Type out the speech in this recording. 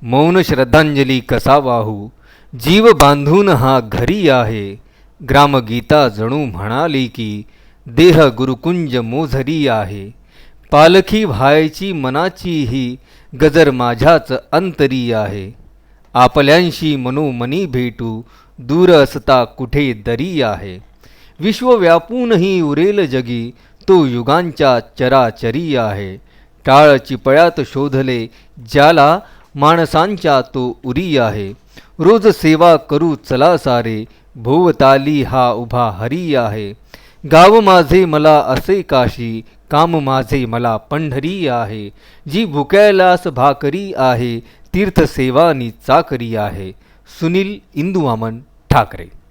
मौन श्रद्धांजली कसा वाहू, जीव बांधून हा घरी आहे. ग्रामगीता जणू म्हणाली की देह गुरुकुंज मोझरी आहे. पालखी व्हायची मनाची ही गजर माझ्याच अंतरी आहे. आपल्यांशी मनोमनी भेटू, दूर असता कुठे दरी आहे. विश्व व्यापूनही उरेल जगी, तो युगांच्या चराचरी आहे. टाळ चिपळ्यात शोधले ज्याला, माणसांच्या तो उरी आहे. रोज सेवा करू चला सारे, भोवताली हा उभा हरी आहे. गाव माझे मला असे काशी, काम माझे मला पंढरी आहे. जी भुक्यालास भाकरी आहे, तीर्थसेवा नि चाकरी आहे. सुनील इंदुवामन ठाकरे.